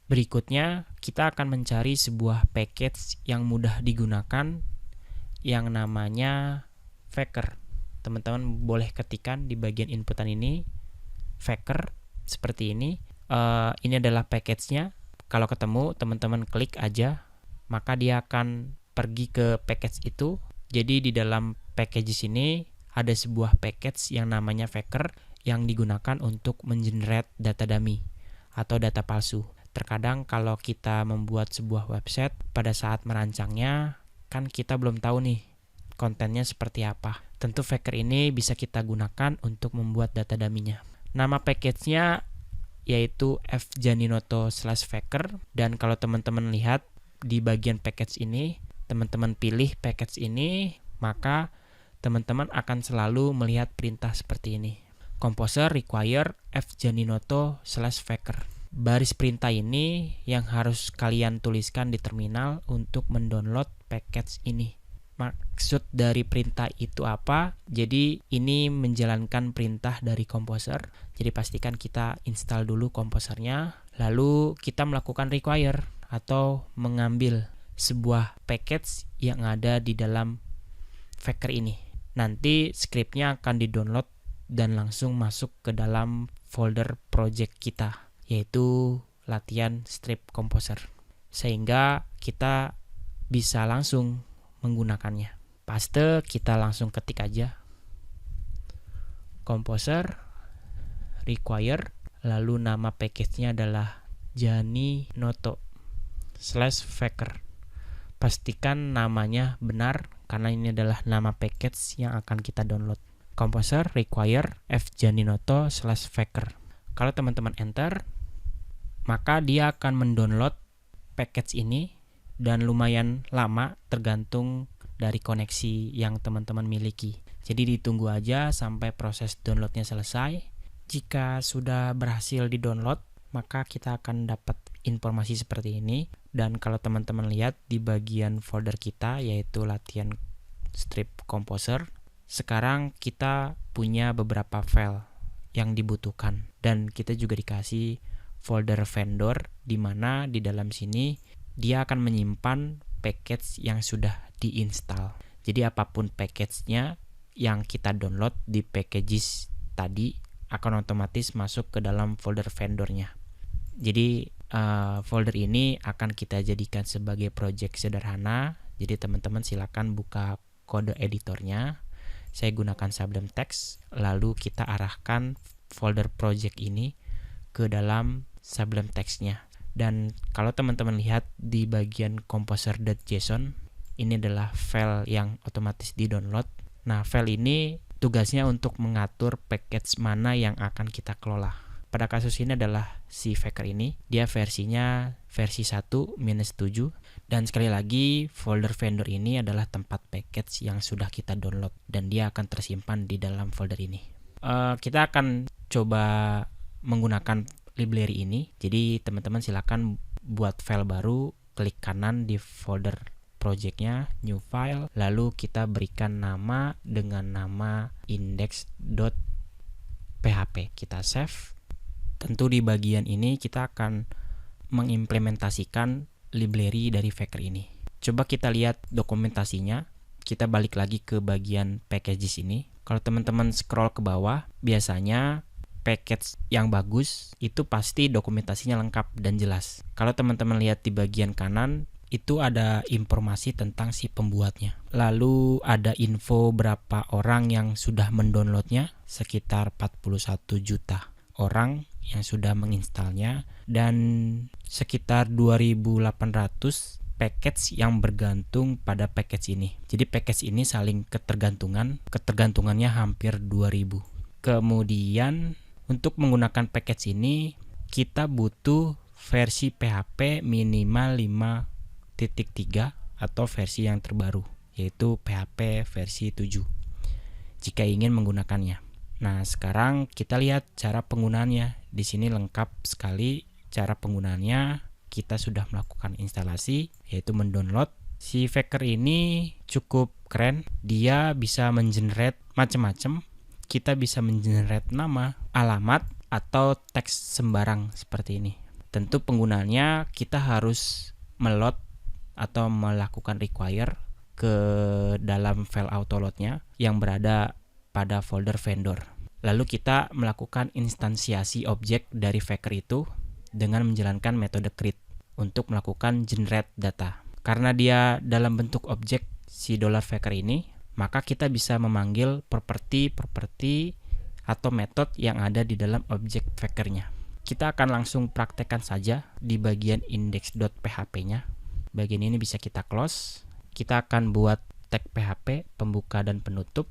Berikutnya, kita akan mencari sebuah package yang mudah digunakan yang namanya Faker. Teman-teman boleh ketikkan di bagian inputan ini Faker seperti ini. Ini adalah package-nya. Kalau ketemu, teman-teman klik aja, maka dia akan pergi ke package itu. Jadi di dalam package ini ada sebuah package yang namanya Faker yang digunakan untuk mengenerate data dummy atau data palsu. Terkadang kalau kita membuat sebuah website, pada saat merancangnya, kan kita belum tahu nih kontennya seperti apa. Tentu Faker ini bisa kita gunakan untuk membuat data dummy-nya. Nama package-nya yaitu fjaninoto/faker, dan kalau teman-teman lihat di bagian package ini, teman-teman pilih package ini, maka teman-teman akan selalu melihat perintah seperti ini. Composer require fjaninoto/faker. Baris perintah ini yang harus kalian tuliskan di terminal untuk mendownload package ini. Maksud dari perintah itu apa? Jadi ini menjalankan perintah dari Composer. Jadi pastikan kita install dulu Composernya, lalu kita melakukan require atau mengambil sebuah package yang ada di dalam Faker ini. Nanti scriptnya akan di-download dan langsung masuk ke dalam folder project kita, yaitu latihan strip Composer, sehingga kita bisa langsung menggunakannya. Paste, kita langsung ketik aja Composer require, lalu nama package-nya adalah janinoto/faker. Pastikan namanya benar karena ini adalah nama package yang akan kita download. Composer require fjaninoto/faker. Kalau teman-teman enter, maka dia akan mendownload package ini, dan lumayan lama tergantung dari koneksi yang teman-teman miliki. Jadi ditunggu aja sampai proses downloadnya selesai. Jika sudah berhasil di-download, maka kita akan dapat informasi seperti ini. Dan kalau teman-teman lihat di bagian folder kita, yaitu latihan strip Composer, sekarang kita punya beberapa file yang dibutuhkan. Dan kita juga dikasih folder vendor, di mana di dalam sini dia akan menyimpan package yang sudah diinstal. Jadi apapun package-nya yang kita download di packages tadi akan otomatis masuk ke dalam folder vendornya. Jadi folder ini akan kita jadikan sebagai project sederhana. Jadi teman-teman silakan buka kode editornya. Saya gunakan Sublime Text, lalu kita arahkan folder project ini ke dalam Sublime Text-nya. Dan kalau teman-teman lihat di bagian composer.json, ini adalah file yang otomatis di-download. Nah, file ini tugasnya untuk mengatur package mana yang akan kita kelola. Pada kasus ini adalah si Faker ini, dia versinya versi 1-7, dan sekali lagi folder vendor ini adalah tempat package yang sudah kita download, dan dia akan tersimpan di dalam folder ini. Kita akan coba menggunakan library ini. Jadi teman-teman silakan buat file baru, klik kanan di folder projectnya, new file, lalu kita berikan nama dengan nama index.php. Kita save. Tentu di bagian ini kita akan mengimplementasikan library dari Faker ini. Coba kita lihat dokumentasinya. Kita balik lagi ke bagian packages ini. Kalau teman-teman scroll ke bawah, biasanya package yang bagus itu pasti dokumentasinya lengkap dan jelas. Kalau teman-teman lihat di bagian kanan, itu ada informasi tentang si pembuatnya. Lalu ada info berapa orang yang sudah mendownloadnya, sekitar 41 juta orang yang sudah menginstalnya, dan sekitar 2.800 package yang bergantung pada package ini. Jadi package ini saling ketergantungannya hampir 2.000. Kemudian untuk menggunakan package ini kita butuh versi PHP minimal 5.3 atau versi yang terbaru, yaitu PHP versi 7 jika ingin menggunakannya. Nah, sekarang kita lihat cara penggunaannya. Di sini lengkap sekali cara penggunaannya. Kita sudah melakukan instalasi, yaitu mendownload. Si Faker ini cukup keren. Dia bisa mengenerate macam-macam. Kita bisa mengenerate nama, alamat, atau teks sembarang seperti ini. Tentu penggunaannya kita harus meload atau melakukan require ke dalam file autoload-nya yang berada pada folder vendor. Lalu kita melakukan instansiasi objek dari Faker itu dengan menjalankan metode create untuk melakukan generate data. Karena dia dalam bentuk objek si $Faker ini, maka kita bisa memanggil properti atau metode yang ada di dalam objek Faker-nya. Kita akan langsung praktekkan saja di bagian index.php-nya. Bagian ini bisa kita close. Kita akan buat tag PHP pembuka dan penutup.